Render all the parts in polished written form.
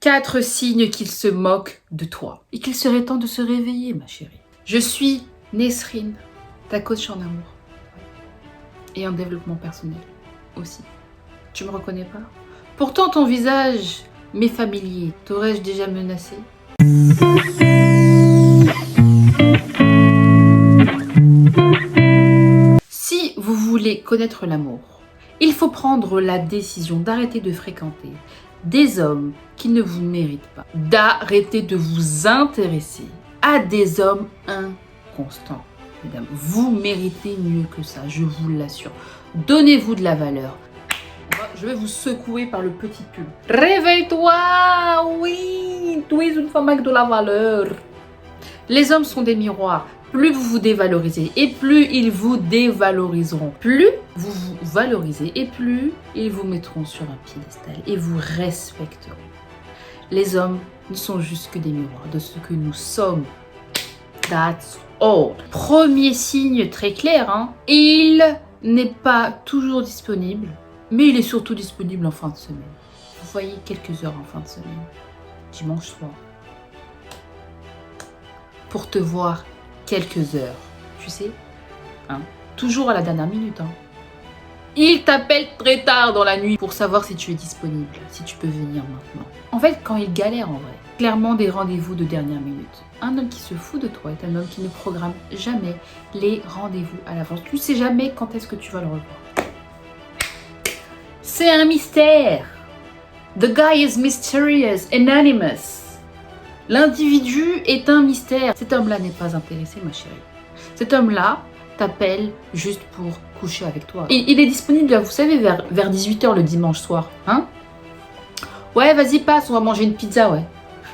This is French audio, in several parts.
4 signes qu'il se moque de toi. Et qu'il serait temps de se réveiller, ma chérie. Je suis Nesrine, ta coach en amour. Et en développement personnel aussi. Tu me reconnais pas? Pourtant ton visage m'est familier. T'aurais-je déjà menacé? Si vous voulez connaître l'amour, il faut prendre la décision d'arrêter de fréquenter des hommes qui ne vous méritent pas. D'arrêter de vous intéresser à des hommes inconstants. Mesdames, vous méritez mieux que ça, je vous l'assure. Donnez-vous de la valeur. Je vais vous secouer par le petit pull. Réveille-toi! Oui! Tu es une femme avec de la valeur. Les hommes sont des miroirs. Plus vous vous dévalorisez et plus ils vous dévaloriseront. Plus vous vous valorisez et plus ils vous mettront sur un piédestal et vous respecteront. Les hommes ne sont juste que des miroirs de ce que nous sommes. That's all. Premier signe très clair, hein. Il n'est pas toujours disponible, mais il est surtout disponible en fin de semaine. Vous voyez, quelques heures en fin de semaine. Dimanche soir. Pour te voir quelques heures, tu sais, hein, toujours à la dernière minute. Hein. Il t'appelle très tard dans la nuit pour savoir si tu es disponible, si tu peux venir maintenant. En fait, quand il galère en vrai, clairement des rendez-vous de dernière minute. Un homme qui se fout de toi est un homme qui ne programme jamais les rendez-vous à l'avance. Tu ne sais jamais quand est-ce que tu vas le revoir. C'est un mystère. The guy is mysterious, anonymous. L'individu est un mystère. Cet homme-là n'est pas intéressé, ma chérie. Cet homme-là t'appelle juste pour coucher avec toi. Il est disponible, vous savez, vers 18 h le dimanche soir. Hein? Ouais, vas-y, passe, on va manger une pizza, ouais.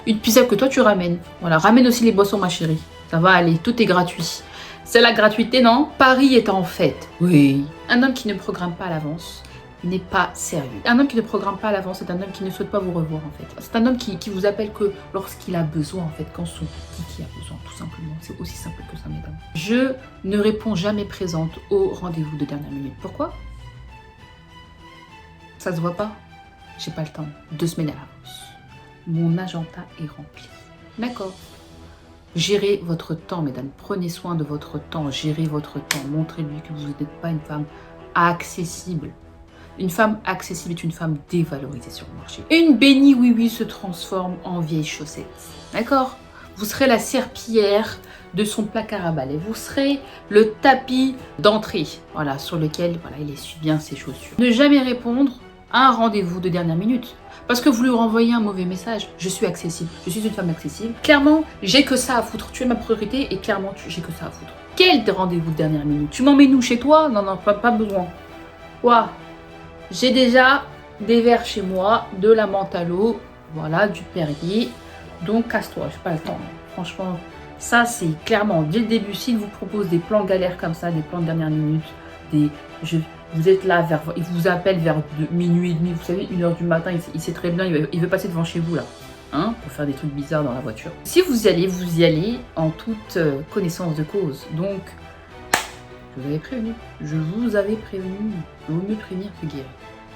Une pizza que toi, tu ramènes. Voilà, ramène aussi les boissons, ma chérie. Ça va aller, tout est gratuit. C'est la gratuité, non? Paris est en fête. Oui. Un homme qui ne programme pas à l'avance n'est pas sérieux. Un homme qui ne programme pas à l'avance, c'est un homme qui ne souhaite pas vous revoir en fait. C'est un homme qui vous appelle que lorsqu'il a besoin en fait, quand son kiki a besoin, tout simplement. C'est aussi simple que ça, mesdames. Je ne réponds jamais présente au rendez-vous de dernière minute. Pourquoi? Ça se voit pas? J'ai pas le temps. 2 semaines à l'avance. Mon agenda est rempli. D'accord. Gérez votre temps, mesdames. Prenez soin de votre temps. Gérez votre temps. Montrez-lui que vous n'êtes pas une femme accessible. Une femme accessible est une femme dévalorisée sur le marché. Une bénie oui-oui se transforme en vieille chaussette. D'accord? Vous serez la serpillière de son placard à balai. Vous serez le tapis d'entrée, voilà, sur lequel voilà, il essuie bien ses chaussures. Ne jamais répondre à un rendez-vous de dernière minute. Parce que vous lui renvoyez un mauvais message. Je suis accessible. Je suis une femme accessible. Clairement, j'ai que ça à foutre. Tu es ma priorité et clairement, j'ai que ça à foutre. Quel rendez-vous de dernière minute? Tu m'emmènes où chez toi? Non, non, pas besoin. Quoi? J'ai déjà des verres chez moi, de la menthe à l'eau, voilà, du Perrier. Donc casse-toi, j'ai pas le temps. Franchement, ça c'est clairement dès le début, s'il vous propose des plans galères comme ça, des plans de dernière minute, vous êtes là, il vous appelle vers minuit et demi, vous savez, 1 h du matin, il sait très bien, il veut passer devant chez vous là, hein, pour faire des trucs bizarres dans la voiture. Si vous y allez en toute connaissance de cause. Donc, je vous avais prévenu. Je vous avais prévenu. Il vaut mieux prévenir que guérir.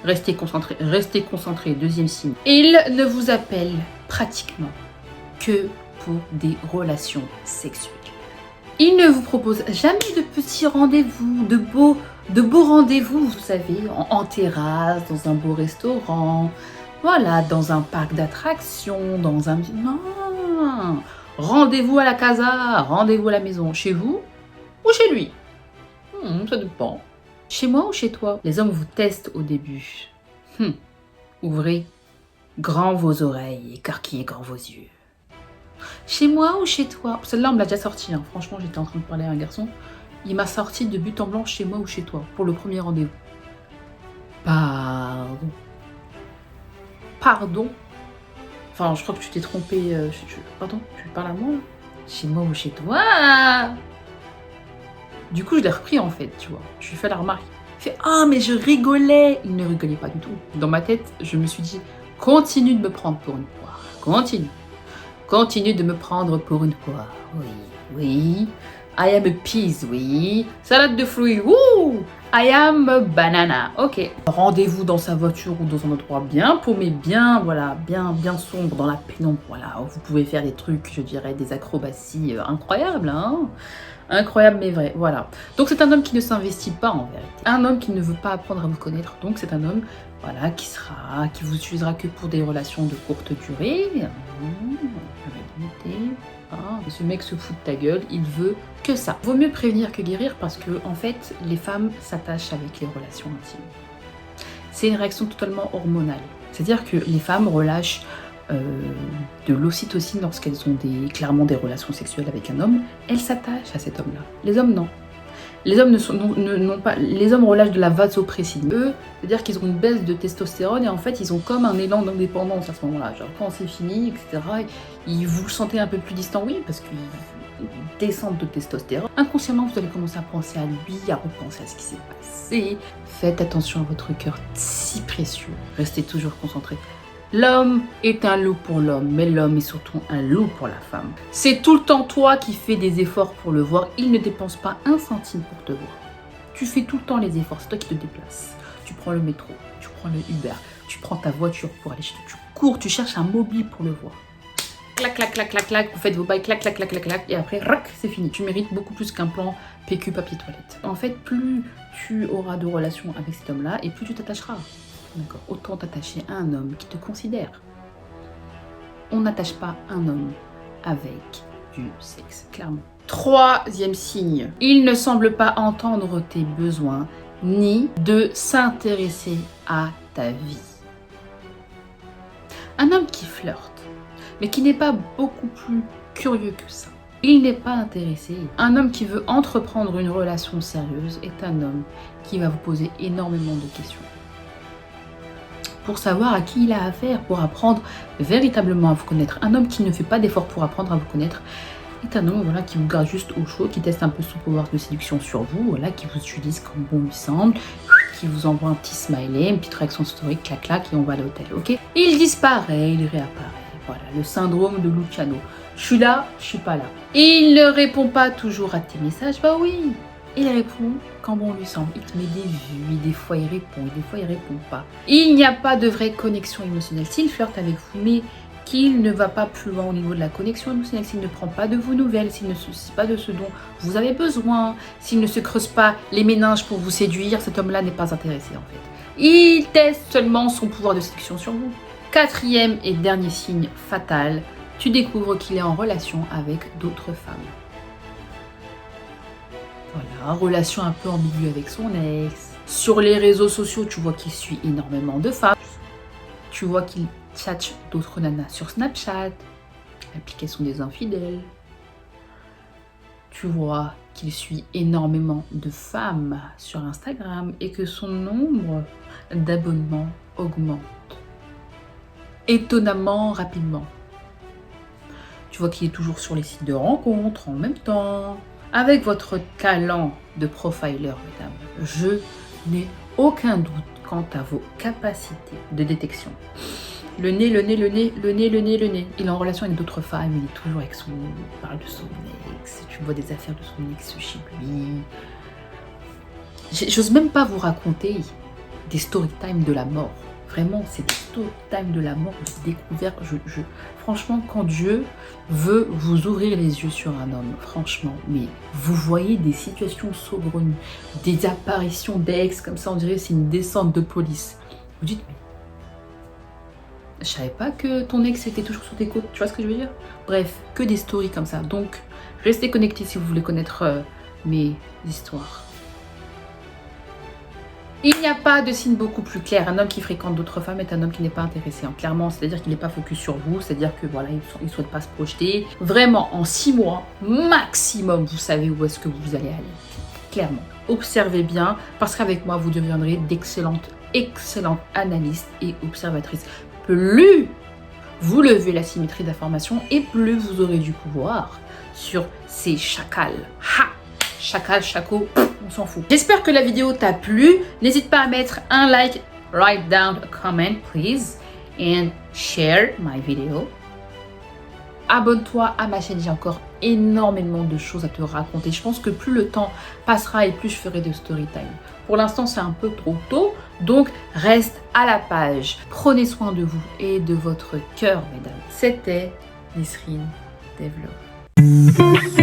Restez concentrés. Restez concentrés. 2e signe. Il ne vous appelle pratiquement que pour des relations sexuelles. Il ne vous propose jamais de petits rendez-vous, de beaux rendez-vous, vous savez, en terrasse, dans un beau restaurant, voilà, dans un parc d'attractions, dans un... Non. Rendez-vous à la casa, rendez-vous à la maison, chez vous ou chez lui. Ça dépend. Chez moi ou chez toi? Les hommes vous testent au début. Ouvrez grand vos oreilles, écarquillez grand vos yeux. Chez moi ou chez toi? Celle-là, on me l'a déjà sortie. Hein. Franchement, j'étais en train de parler à un garçon. Il m'a sorti de but en blanc chez moi ou chez toi pour le premier rendez-vous. Pardon. Pardon? Enfin, je crois que tu t'es trompé. Pardon, tu parles à moi? Chez moi ou chez toi? Du coup, je l'ai repris en fait, tu vois. Je lui fais la remarque. Il fait « Ah, mais je rigolais !» Il ne rigolait pas du tout. Dans ma tête, je me suis dit « Continue de me prendre pour une poire. Continue. Continue de me prendre pour une poire. Oui, oui. I am a peas, oui. Salade de fruits, wouh! I am a banana. Ok. Rendez-vous dans sa voiture ou dans un endroit bien paumé, bien, voilà, bien sombre, dans la pénombre. Voilà, vous pouvez faire des trucs, je dirais, des acrobaties incroyables, hein. Incroyable mais vrai, voilà. Donc c'est un homme qui ne s'investit pas en vérité. Un homme qui ne veut pas apprendre à vous connaître. Donc c'est un homme, voilà, qui vous utilisera que pour des relations de courte durée. Et ce mec se fout de ta gueule, il veut que ça. Vaut mieux prévenir que guérir parce que en fait, les femmes s'attachent avec les relations intimes. C'est une réaction totalement hormonale. C'est-à-dire que les femmes relâchent de l'ocytocine lorsqu'elles ont clairement des relations sexuelles avec un homme. Elles s'attachent à cet homme-là. Les hommes, non. Les hommes n'ont pas. Les hommes relâchent de la vasopressine. Eux, c'est-à-dire qu'ils ont une baisse de testostérone et en fait, ils ont comme un élan d'indépendance à ce moment-là. Genre quand c'est fini, etc. Vous le sentez un peu plus distant, oui, parce qu'ils descendent de testostérone. Inconsciemment, vous allez commencer à penser à lui, à repenser à ce qui s'est passé. Faites attention à votre cœur si précieux. Restez toujours concentrés. L'homme est un loup pour l'homme, mais l'homme est surtout un loup pour la femme. C'est tout le temps toi qui fais des efforts pour le voir. Il ne dépense pas un centime pour te voir. Tu fais tout le temps les efforts, c'est toi qui te déplaces. Tu prends le métro, tu prends le Uber, tu prends ta voiture pour aller chez toi. Tu cours, tu cherches un mobile pour le voir. Clac, clac, clac, clac, clac, vous faites vos bails, clac, clac, clac, clac, clac, et après, rac, c'est fini. Tu mérites beaucoup plus qu'un plan PQ papier toilette. En fait, plus tu auras de relations avec cet homme-là, et plus tu t'attacheras. D'accord. Autant t'attacher à un homme qui te considère. On n'attache pas un homme avec du sexe, clairement. Troisième signe, il ne semble pas entendre tes besoins ni de s'intéresser à ta vie. Un homme qui flirte, mais qui n'est pas beaucoup plus curieux que ça. Il n'est pas intéressé. Un homme qui veut entreprendre une relation sérieuse est un homme qui va vous poser énormément de questions. Pour savoir à qui il a affaire, pour apprendre véritablement à vous connaître. Un homme qui ne fait pas d'effort pour apprendre à vous connaître est un homme, voilà, qui vous garde juste au chaud, qui teste un peu son pouvoir de séduction sur vous, voilà, qui vous utilise comme bon lui semble, qui vous envoie un petit smiley, une petite réaction historique, clac clac, et on va à l'hôtel, ok? Il disparaît, il réapparaît. Voilà, le syndrome de Luciano. Je suis là, je suis pas là. Il ne répond pas toujours à tes messages, bah oui. Il répond quand bon lui semble. Il te met des vues, des fois il répond, des fois il répond pas. Il n'y a pas de vraie connexion émotionnelle. S'il flirte avec vous, mais qu'il ne va pas plus loin au niveau de la connexion émotionnelle, s'il ne prend pas de vos nouvelles, s'il ne se soucie pas de ce dont vous avez besoin, s'il ne se creuse pas les méninges pour vous séduire, cet homme-là n'est pas intéressé en fait. Il teste seulement son pouvoir de séduction sur vous. Quatrième et dernier signe fatal, tu découvres qu'il est en relation avec d'autres femmes. Voilà, relation un peu ambiguë avec son ex. Sur les réseaux sociaux, tu vois qu'il suit énormément de femmes. Tu vois qu'il tchatche d'autres nanas sur Snapchat, l'application des infidèles. Tu vois qu'il suit énormément de femmes sur Instagram et que son nombre d'abonnements augmente étonnamment rapidement. Tu vois qu'il est toujours sur les sites de rencontres en même temps. Avec votre talent de profiler, mesdames, je n'ai aucun doute quant à vos capacités de détection. Le nez. Il est en relation avec d'autres femmes, il est toujours avec son... Il parle de son ex, tu vois des affaires de son ex chez lui. J'ose même pas vous raconter des story time de la mort. Vraiment, c'est des story time de la mort. J'ai découvert, franchement, quand Dieu veut vous ouvrir les yeux sur un homme, franchement, mais vous voyez des situations saugrenues, des apparitions d'ex comme ça, on dirait que c'est une descente de police. Vous dites, mais je savais pas que ton ex était toujours sur tes côtes, tu vois ce que je veux dire? Bref, que des stories comme ça. Donc, restez connectés si vous voulez connaître mes histoires. Il n'y a pas de signe beaucoup plus clair. Un homme qui fréquente d'autres femmes est un homme qui n'est pas intéressé. Hein. Clairement, c'est-à-dire qu'il n'est pas focus sur vous. C'est-à-dire que voilà, il ne souhaite pas se projeter. Vraiment, en 6 mois, maximum, vous savez où est-ce que vous allez aller. Clairement. Observez bien, parce qu'avec moi, vous deviendrez d'excellentes analystes et observatrices. Plus vous levez la symétrie d'information et plus vous aurez du pouvoir sur ces chacals. Ha! Chacal, chaco, on s'en fout. J'espère que la vidéo t'a plu. N'hésite pas à mettre un like, write down a comment, please, and share my video. Abonne-toi à ma chaîne, j'ai encore énormément de choses à te raconter. Je pense que plus le temps passera et plus je ferai de story time. Pour l'instant, c'est un peu trop tôt, donc reste à la page. Prenez soin de vous et de votre cœur, mesdames. C'était Nisrine Devlog.